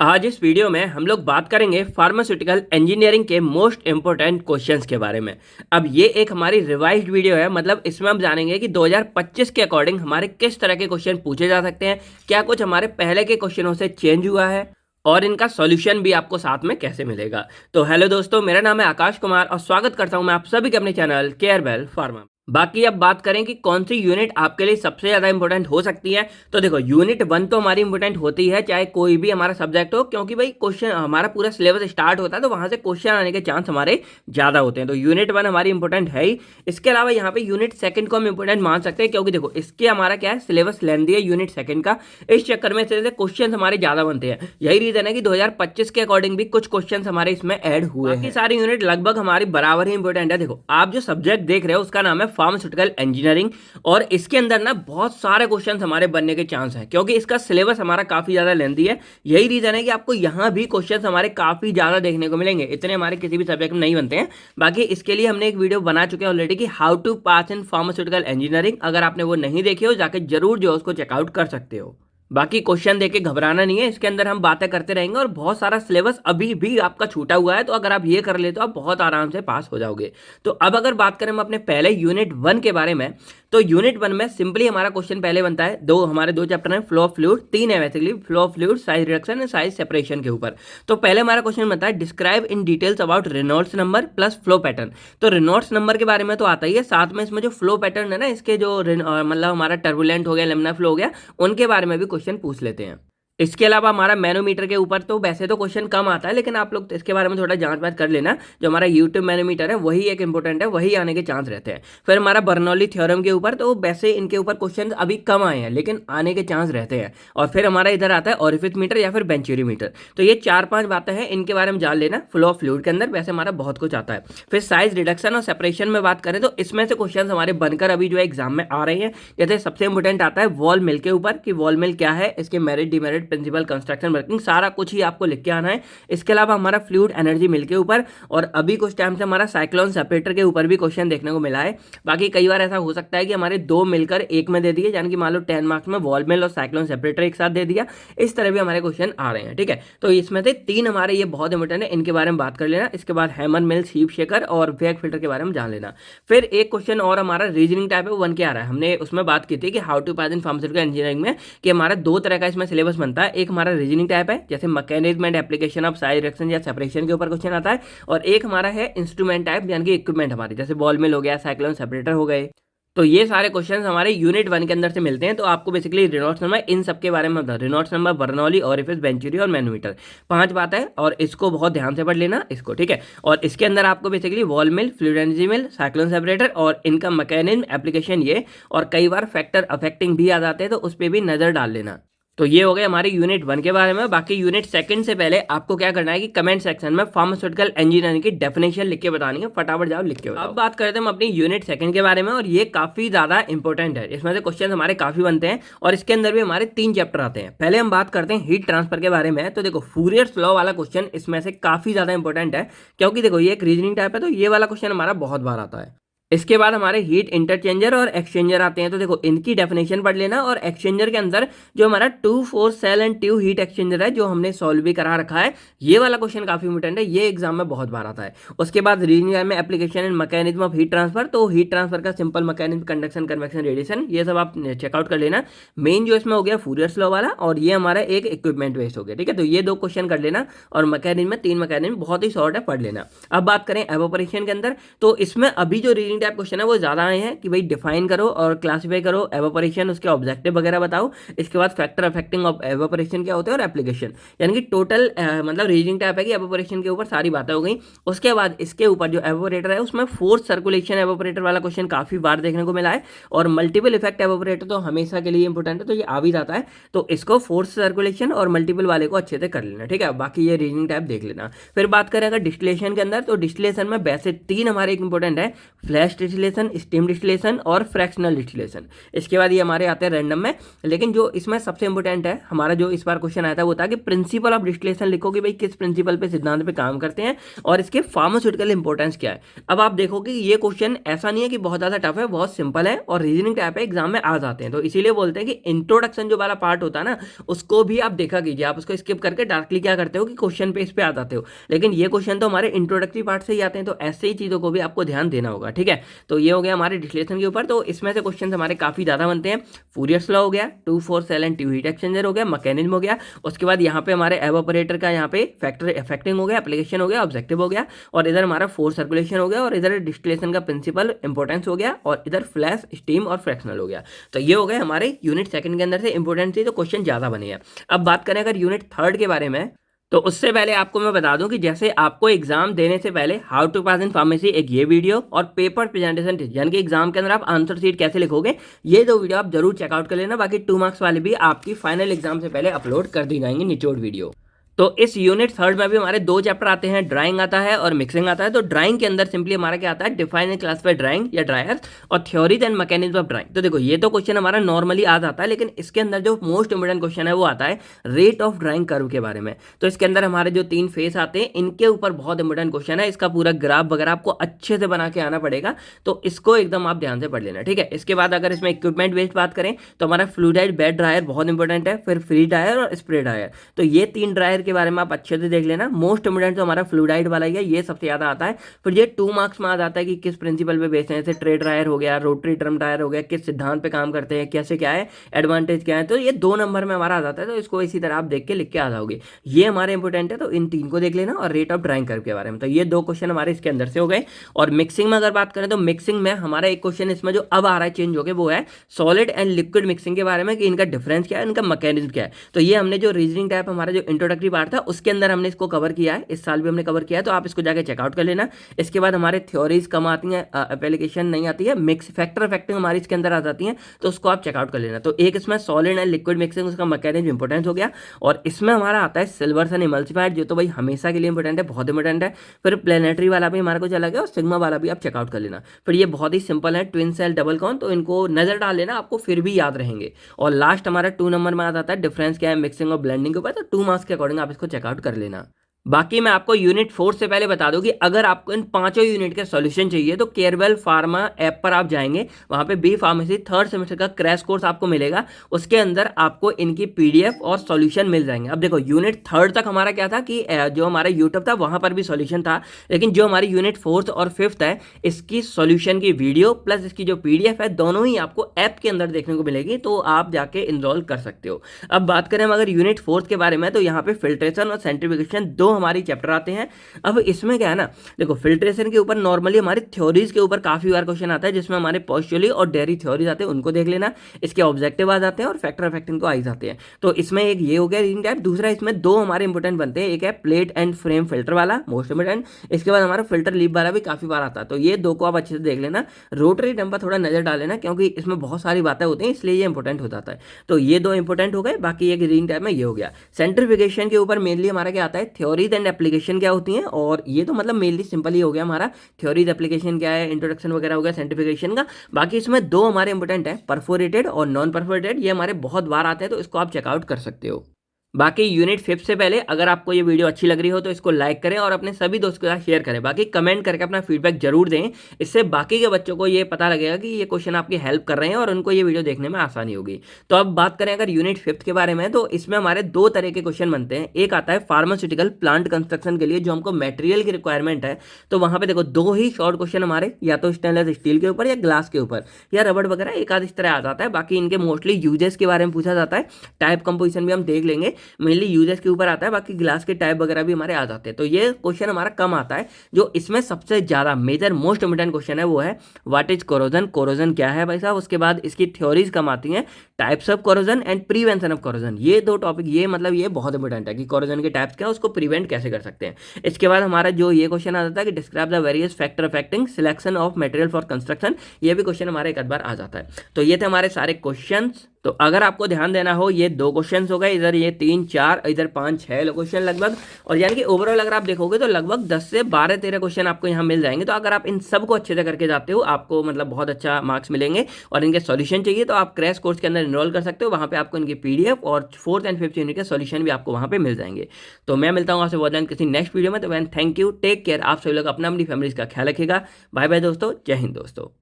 आज इस वीडियो में हम लोग बात करेंगे फार्मास्यूटिकल इंजीनियरिंग के मोस्ट इंपोर्टेंट क्वेश्चंस के बारे में। अब ये एक हमारी रिवाइज्ड वीडियो है, मतलब इसमें हम जानेंगे कि 2025 के अकॉर्डिंग हमारे किस तरह के क्वेश्चन पूछे जा सकते हैं, क्या कुछ हमारे पहले के क्वेश्चनों से चेंज हुआ है और इनका सॉल्यूशन भी आपको साथ में कैसे मिलेगा। तो हेलो दोस्तों, मेरा नाम है आकाश कुमार और स्वागत करता हूं मैं आप सभी के अपने चैनल केयरबेल फार्मा। बाकी अब बात करें कि कौन सी यूनिट आपके लिए सबसे ज़्यादा इंपॉर्टेंट हो सकती है, तो देखो यूनिट 1 तो हमारी इंपॉर्टेंट होती है, चाहे कोई भी हमारा सब्जेक्ट हो, क्योंकि भाई क्वेश्चन हमारा पूरा सिलेबस स्टार्ट होता है तो वहां से क्वेश्चन आने के चांस हमारे ज़्यादा होते हैं। तो यूनिट 1 हमारी इंपॉर्टेंट है ही। इसके अलावा यहाँ पे यूनिट 2 को हम इंपॉर्टेंट मान सकते हैं, क्योंकि देखो इसके हमारा क्या है, सिलेबस लेंदी है यूनिट 2 का। इस चक्कर में क्वेश्चन हमारे ज़्यादा बनते हैं। यही रीजन है कि 2025 के अकॉर्डिंग भी कुछ क्वेश्चन हमारे इसमें ऐड हुए हैं। सारी यूनिट लगभग हमारी बराबर ही इंपॉर्टेंट है। देखो आप जो सब्जेक्ट देख रहे हो उसका नाम है फार्मास्यूटिकल इंजीनियरिंग, और इसके अंदर ना बहुत सारे क्वेश्चंस हमारे बनने के चांस है, क्योंकि इसका सिलेबस हमारा काफी ज्यादा लेंथी है। यही रीजन है कि आपको यहाँ भी क्वेश्चंस हमारे काफी ज्यादा देखने को मिलेंगे, इतने हमारे किसी भी सब्जेक्ट में नहीं बनते हैं। बाकी इसके लिए हमने एक वीडियो बना चुके हैं ऑलरेडी कि how to pass in pharmaceutical engineering. अगर आपने वो नहीं देखी हो जाके जरूर जो उसको चेकआउट कर सकते हो। बाकी क्वेश्चन देके घबराना नहीं है, इसके अंदर हम बातें करते रहेंगे और बहुत सारा सिलेबस अभी भी आपका छूटा हुआ है, तो अगर आप ये कर ले तो आप बहुत आराम से पास हो जाओगे। तो अब अगर बात करें हम अपने पहले यूनिट 1 के बारे में, तो यूनिट 1 में सिंपली हमारा क्वेश्चन पहले बनता है, हमारे दो चैप्टर हैं, फ्लो ऑफ फ्लूइड, 3 है basically, flow of fluid, size reduction and size separation के ऊपर। तो पहले हमारा क्वेश्चन बनता है describe in details about Reynolds number plus flow pattern. तो रेनॉल्ड्स नंबर के बारे में तो आता ही है, साथ में इसमें जो फ्लो पैटर्न है ना, इसके जो मतलब हमारा टर्बुलेंट हो गया, लेमिनर फ्लो हो गया, उनके बारे में भी क्वेश्चन पूछ लेते हैं। इसके अलावा हमारा मैनोमीटर के ऊपर तो वैसे तो क्वेश्चन कम आता है, लेकिन आप लोग इसके बारे में थोड़ा जांच बात कर लेना। जो हमारा यूट्यूब मैनोमीटर है वही एक इंपॉर्टेंट है, वही आने के चांस रहते हैं। फिर हमारा बर्नौली थ्योरम के ऊपर तो वैसे इनके ऊपर क्वेश्चन अभी कम आए हैं, लेकिन आने के चांस रहते हैं। और फिर हमारा इधर आता है ऑरिफिस मीटर या फिर बेंचुरी मीटर। तो ये 4-5 बातें हैं, इनके बारे में जान लेना। फ्लो ऑफ फ्लूइड के अंदर वैसे हमारा बहुत कुछ आता है। फिर साइज रिडक्शन और सेपरेशन में बात करें तो इसमें से क्वेश्चन हमारे बनकर अभी जो एग्जाम में आ रहे हैं। जैसे सबसे इंपॉर्टेंट आता है वॉल मिल के ऊपर, कि वॉल मिल क्या है, इसके merit demerit, principle, construction, working, सारा कुछ ही आपको लिख के आना है। इसके अलावा हमारा फ्लूइड एनर्जी मिल के ऊपर, और अभी कुछ टाइम से हमारा साइक्लोन सेपरेटर के ऊपर भी क्वेश्चन देखने को मिला है। बाकी कई बार ऐसा हो सकता है कि हमारे 2 मिलकर एक में दे दिए, यानी कि मान लो 10 मार्क्स में वॉल मिल और साइक्लोन सेपरेटर एक साथ दे दिया। इस तरह भी हमारे क्वेश्चन आ रहे हैं, ठीक है। तो इसमें से 3 हमारे ये बहुत इंपॉर्टेंट है, इनके बारे में बात कर लेना। इसके बाद हैमर मिल, हीप शेकर और वेग फिल्टर के बारे में जान लेना। फिर एक क्वेश्चन और हमारा रीजनिंग टाइप है, वो 1 के आ रहा है। हमने उसमें बात की थी कि how to pass in pharmaceutical engineering में, कि हमारा 2 तरह का इसमें सिलेबस बनता है। एक हमारा रीजनिंग टाइप है, जैसे mechanism and application of size reduction या सेपरेशन के ऊपर क्वेश्चन आता है। और एक हमारा है इंस्ट्रूमेंट टाइप, यानी कि इक्विपमेंट हमारे, जैसे बॉल मिल हो गया, साइक्लोन सेपरेटर हो गए। तो ये सारे क्वेश्चंस हमारे यूनिट 1 के अंदर से मिलते हैं। तो आपको बेसिकली रेनॉल्ड्स नंबर, इन सब के बारे में बता, रेनॉल्ड्स नंबर, बर्नौली, ऑरिफिस, बेंचुरी और मैनोमीटर, 5 बात है, और इसको बहुत ध्यान से पढ़ लेना इसको, ठीक है। और इसके अंदर आपको बेसिकली वॉल मिल, फ्लूइड एनर्जी मिल, साइक्लोन सेपरेटर और इनका मैकेनिज्म, एप्लीकेशन, ये और कई बार फैक्टर अफेक्टिंग भी आ जाते हैं, तो उस पर भी नजर डाल लेना। तो ये हो गया हमारे यूनिट 1 के बारे में। बाकी यूनिट 2 से पहले आपको क्या करना है कि कमेंट सेक्शन में फार्मास्यूटिकल इंजीनियरिंग की डेफिनेशन लिख के बतानी है, फटाफट जाओ लिख के बताओ। अब बात करते हैं हम अपनी यूनिट 2 के बारे में, और ये काफी ज्यादा इंपॉर्टेंट है। इसमें से क्वेश्चन हमारे काफी बनते हैं और इसके अंदर भी हमारे 3 चैप्टर आते हैं। पहले हम बात करते हैं हीट ट्रांसफर के बारे में। तो देखो फूरियर्स लॉ वाला क्वेश्चन इसमें से काफी ज्यादा इंपॉर्टेंट है, क्योंकि देखो ये एक रीजनिंग टाइप है, तो ये वाला क्वेश्चन हमारा बहुत बार आता है। इसके बाद हमारे हीट इंटरचेंजर और एक्सचेंजर आते हैं। तो देखो इनकी डेफिनेशन पढ़ लेना। और एक्सचेंजर के अंदर जो हमारा 2-4 shell and tube heat exchanger है, जो हमने सॉल्व भी करा रखा है, ये वाला क्वेश्चन काफी इंपॉर्टेंट है, ये एग्जाम में बहुत बार आता है। उसके बाद रीजनिंग में application and mechanism of heat transfer, तो हीट ट्रांसफर का simple mechanism, conduction, convection, radiation, ये सब आप चेकआउट कर लेना। मेन जो इसमें हो गया फूरियर्स लॉ वाला, और ये हमारा एक इक्विपमेंट बेस्ड हो गया, ठीक है। तो ये 2 क्वेश्चन कर लेना। और मैकेनिज्म में 3 मैकेनिज्म बहुत ही शॉर्ट है, पढ़ लेना। अब बात करें एवोपरेशन के अंदर, तो इसमें अभी जो रीजनिंग टाइप क्वेश्चन है वो ज्यादा आए हैं, कि भाई डिफाइन करो और क्लासिफाई करो एवोपरेशन, उसके ऑब्जेक्टिव वगैरह बताओ। इसके बाद फैक्टर अफेक्टिंग ऑफ एवोपरेशन क्या होते हैं और एप्लीकेशन, यानी कि टोटल मतलब रीजनिंग टाइप है कि एवोपरेशन के ऊपर सारी बातें हो गई। उसके बाद इसके ऊपर जो एवोपरेटर है उसमें फोर्स सर्कुलेशन एवोपरेटर वाला क्वेश्चन काफी बार देखने को मिला है। और मल्टीपल इफेक्ट एवोपरेटर तो हमेशा के लिए इंपॉर्टेंट है, तो ये आ भी जाता है। तो इसको फोर्स सर्कुलेशन और मल्टीपल वाले को अच्छे से कर लेना, ठीक है। बाकी ये रीजनिंग टाइप देख लेना। फिर बात करें अगर डिस्टिलेशन के अंदर, तो डिस्टिलेशन में वैसे 3 हमारे एक इंपॉर्टेंट है, flash flash distillation, steam distillation और फ्रैक्शनल डिस्टिलेशन। इसके बाद ये हमारे आते हैं रैंडम में, लेकिन जो इसमें सबसे इंपॉर्टेंट है हमारा जो इस बार क्वेश्चन आया था वो था कि प्रिंसिपल ऑफ डिस्टिलेशन लिखो कि भाई किस प्रिंसिपल पे, सिद्धांत पे काम करते हैं और इसके फार्मास्यूटिकल इंपॉर्टेंस क्या है। अब आप देखोगे ये क्वेश्चन ऐसा नहीं है कि बहुत ज़्यादा टफ है, बहुत सिंपल है और रीजनिंग टाइप है, एग्जाम में आ जाते हैं। तो इसीलिए बोलते हैं कि इंट्रोडक्शन जो वाला पार्ट होता है ना उसको भी आप देखा कीजिए, आप उसको स्किप करके डायरेक्टली क्या करते हो कि क्वेश्चन पे इस पे आ जाते हो, लेकिन ये क्वेश्चन तो हमारे इंट्रोडक्टरी पार्ट से ही आते हैं, तो ऐसे ही चीज़ों को भी आपको ध्यान देना होगा। ठीक है, तो ये हो गया हमारे डिस्टिलेशन के ऊपर। तो इसमें से क्वेश्चन हमारे काफ़ी ज़्यादा बनते हैं। फूरियर्स लॉ हो गया, 2,4 shell and tube heat exchanger हो गया, मैकेनिज्म हो गया, उसके बाद यहाँ पे हमारे एवापोरेटर का यहाँ पे फैक्टर इफेक्टिंग हो गया, एप्लीकेशन हो गया, ऑब्जेक्टिव हो गया, और इधर हमारा फोर्स सर्कुलेशन हो गया, और इधर डिस्टिलेशन का प्रिंसिपल इंपॉर्टेंस हो गया, और इधर फ्लैश, स्टीम और फ्रैक्शनल हो गया। तो ये हो गए हमारे यूनिट सेकंड के अंदर से इंपॉर्टेंट थी, तो क्वेश्चन ज़्यादा बने हैं। अब बात करें अगर यूनिट थर्ड के बारे में, तो उससे पहले आपको मैं बता दूं कि जैसे आपको एग्जाम देने से पहले how to pass in pharmacy एक ये वीडियो और पेपर प्रेजेंटेशन यानी कि एग्जाम के अंदर आप आंसर शीट कैसे लिखोगे, ये दो वीडियो आप जरूर चेकआउट कर लेना। बाकी 2 मार्क्स वाले भी आपकी फाइनल एग्जाम से पहले अपलोड कर दी जाएंगे निचोड़ वीडियो। तो इस यूनिट थर्ड में भी हमारे 2 चैप्टर आते हैं, ड्राइंग आता है और मिक्सिंग आता है। तो ड्राइंग के अंदर सिंपली हमारा क्या आता है, डिफाइन एंड क्लासिफाई ड्राइंग या ड्रायर, और theories and mechanism of drawing. तो देखो ये तो क्वेश्चन हमारा नॉर्मली आ जाता है, लेकिन इसके अंदर जो मोस्ट इंपोर्टेंट क्वेश्चन है वो आता है रेट ऑफ ड्राइंग कर्व के बारे में। तो इसके अंदर हमारे जो 3 फेस आते हैं इनके ऊपर बहुत इंपोर्टेंट क्वेश्चन है, इसका पूरा ग्राफ वगैरह आपको अच्छे से बना के आना पड़ेगा, तो इसको एकदम आप ध्यान से पढ़ लेना। ठीक है, इसके बाद अगर इसमें इक्विपमेंट बेस्ड बात करें तो हमारा फ्लूइडाइड बेड ड्रायर बहुत इंपॉर्टेंट है, फिर फ्री ड्रायर और स्प्रे ड्रायर। तो ये 3 ड्रायर के बारे में आप अच्छे से देख लेना। मोस्ट इंपोर्टेंट तो हमारा फ्लूइडाइड वाला ही है, ये सबसे ज्यादा आता है। फिर ये 2 मार्क्स में आ जाता है कि किस प्रिंसिपल पे बेस्ड है, जैसे ट्रे ड्रायर हो गया, रोटरी ड्रम ड्रायर हो गया, किस सिद्धांत पे काम करते हैं, कैसे क्या है, एडवांटेज क्या है। तो ये 2 नंबर में हमारा आ जाता है, तो इसको इसी तरह आप देख के लिख के आ जाओगे। ये हमारे इंपोर्टेंट है, तो इन 3 को देख लेना, और रेट ऑफ ड्राइंग कर्व के बारे में। तो ये 2 क्वेश्चन हमारे इसके अंदर से हो गए। और मिक्सिंग में अगर बात करें तो मिक्सिंग में हमारा एक क्वेश्चन इसमें जो अब आ रहा है चेंज हो गया, वो है सॉलिड एंड लिक्विड मिक्सिंग के बारे में, कि इनका डिफरेंस क्या है, इनका मैकेनिज्म क्या है। तो ये हमने जो रीजनिंग टाइप हमारा जो इंट्रोडक्टरी पार्ट था उसके अंदर हमने इसको कवर किया है, इस साल भी हमने कवर किया है, तो आप इसको जाके चेकआउट कर लेना। इसके बाद हमारे थ्योरीज कम आती हैं, एप्लीकेशन नहीं आती है, मिक्स फैक्टर इफेक्टिंग हमारी इसके अंदर आ जाती है, तो उसको आप चेकआउट कर लेना। तो एक इसमें सॉलिड एंड लिक्विड मिक्सिंग, उसका मैकेनिज्म इंपॉर्टेंस हो गया। और इसमें हमारा आता है सिल्वर एंड इमल्सिफाइड, जो तो भाई हमेशा के लिए इंपॉर्टेंट है, बहुत इंपॉर्टेंट है। फिर प्लेनेटरी वाला भी हमारे को चला गया, और सिग्मा वाला भी आप चेकआउट कर लेना। फिर ये बहुत ही सिंपल है, ट्विन सेल डबल कॉन, तो इनको नजर डाल लेना, आपको फिर भी याद रहेंगे। और लास्ट हमारा 2 नंबर में आ जाता है डिफरेंस क्या है मिक्सिंग और ब्लेंडिंग के ऊपर, तो 2 मार्क्स के अकॉर्डिंग आप इसको चेकआउट कर लेना। बाकी मैं आपको यूनिट 4 से पहले बता दूं कि अगर आपको इन 5 यूनिट के सॉल्यूशन चाहिए तो केयरवेल फार्मा ऐप पर आप जाएंगे, वहां पे बी फार्मेसी 3rd सेमेस्टर का क्रैश कोर्स आपको मिलेगा, उसके अंदर आपको इनकी पीडीएफ और सॉल्यूशन मिल जाएंगे। अब देखो यूनिट 3rd तक हमारा क्या था कि जो हमारा यूट्यूब था वहां पर भी सॉल्यूशन था, लेकिन जो हमारी यूनिट 4th और 5th है इसकी सॉल्यूशन की वीडियो प्लस इसकी जो पीडीएफ है दोनों ही आपको ऐप के अंदर देखने को मिलेगी, तो आप जाके इनरोल कर सकते हो। अब बात करें हम अगर यूनिट 4th के बारे में, तो यहाँ पे फिल्ट्रेशन और सेंट्रीफ्यूगेशन 2 हमारी चैप्टर आते हैं। अब इसमें क्या है ना, देखो फिल्ट्रेशन के ऊपर नॉर्मली हमारी थ्योरीज के ऊपर काफी बार क्वेश्चन आता है, जिसमें हमारे पोस्चुअली और डेयरी थ्योरीज आते हैं, उनको देख लेना। इसके ऑब्जेक्टिव आ जाते हैं और फैक्टर इफेक्टिंग तो आ ही जाते हैं। तो इसमें एक ये हो गया रीडिंग टाइप। दूसरा इसमें 2 हमारे इंपोर्टेंट बनते हैं, एक है प्लेट एंड फ्रेम फिल्टर वाला मोस्ट इंपोर्टेंट, इसके बाद हमारा फिल्टर लीप वाला भी काफी बार आता है, तो ये 2 को आप अच्छे से देख लेना। रोटरी ड्रम पर थोड़ा नजर डाल लेना, क्योंकि इसमें बहुत सारी बातें होती हैं, इसलिए ये इंपॉर्टेंट हो जाता है। तो ये 2 इंपॉर्टेंट हो गए। बाकी एक रीडिंग टाइप में ये हो गया। सेंट्रीफ्यूगेशन के ऊपर मेनली हमारा क्या आता है, थ्योरीज एंड एप्लीकेशन क्या होती है, और ये तो मतलब मेनली सिंपल ही हो गया हमारा, थ्योरीज एप्लीकेशन क्या है, इंट्रोडक्शन वगैरह हो गया सेंट्रीफ्यूगेशन का। बाकी इसमें 2 हमारे इंपॉर्टेंट है, परफोरेटेड और नॉन परफोरेटेड, ये हमारे बहुत बार आते हैं, तो इसको आप चेकआउट कर सकते हो। बाकी यूनिट 5 से पहले अगर आपको ये वीडियो अच्छी लग रही हो तो इसको लाइक करें और अपने सभी दोस्तों के साथ शेयर करें। बाकी कमेंट करके अपना फीडबैक जरूर दें, इससे बाकी के बच्चों को ये पता लगेगा कि ये क्वेश्चन आपकी हेल्प कर रहे हैं और उनको ये वीडियो देखने में आसानी होगी। तो अब बात करें अगर यूनिट 5 के बारे में, तो इसमें हमारे 2 तरह के क्वेश्चन बनते हैं। एक आता है फार्मास्यूटिकल प्लांट कंस्ट्रक्शन के लिए, जो हमको मटेरियल की रिक्वायरमेंट है, तो वहां पे देखो 2 ही शॉर्ट क्वेश्चन हमारे, या तो स्टेनलेस स्टील के ऊपर या ग्लास के ऊपर या रबड़ वगैरह एक आध इस तरह आ जाता है। बाकी इनके मोस्टली यूजेस के बारे में पूछा जाता है, टाइप कंपोजिशन भी हम देख लेंगे, मेनली यूजेस के ऊपर आता है। बाकी ग्लास के टाइप वगैरह भी हमारे आ जाते हैं, तो ये क्वेश्चन हमारा कम आता है। जो इसमें सबसे ज्यादा मेजर मोस्ट इंपोर्टेंट क्वेश्चन है वो है व्हाट इज कोरोजन, कोरोजन क्या है भाई साहब। उसके बाद इसकी थ्योरीज कम आती हैं, types of corrosion and prevention of corrosion. ये 2 टॉपिक ये मतलब ये बहुत इंपॉर्टेंट है कि कोरोजन के टाइप्स क्या है, उसको प्रिवेंट कैसे कर सकते हैं। इसके बाद हमारा जो ये क्वेश्चन आ जाता है कि describe the various factor affecting selection of material for construction, ये भी क्वेश्चन हमारे एक बार आ जाता है। तो ये थे हमारे सारे क्वेश्चंस तो अगर आपको ध्यान देना हो, ये 2 क्वेश्चंस हो गए, इधर ये 3 4, इधर 5 6 क्वेश्चन लगभग, और यानी कि ओवरऑल अगर आप देखोगे तो लगभग 10 से 12 13 क्वेश्चन आपको यहाँ मिल जाएंगे। तो अगर आप इन सबको अच्छे से करके जाते हो, आपको मतलब बहुत अच्छा मार्क्स मिलेंगे। और इनके सॉल्यूशन चाहिए तो आप क्रैश कोर्स के अंदर इनरोल कर सकते हो, वहाँ पे आपको इनकी PDF और 4th एंड 5th यूनिट के सॉल्यूशन भी आपको वहाँ पे मिल जाएंगे। तो मैं मिलता हूँ आपसे बहुत जल्द किसी नेक्स्ट वीडियो में। तो then thank you, take care, आप सभी लोग अपना अपनी फैमिलीज का ख्याल रखिएगा। बाय बाय दोस्तों, जय हिंद दोस्तों।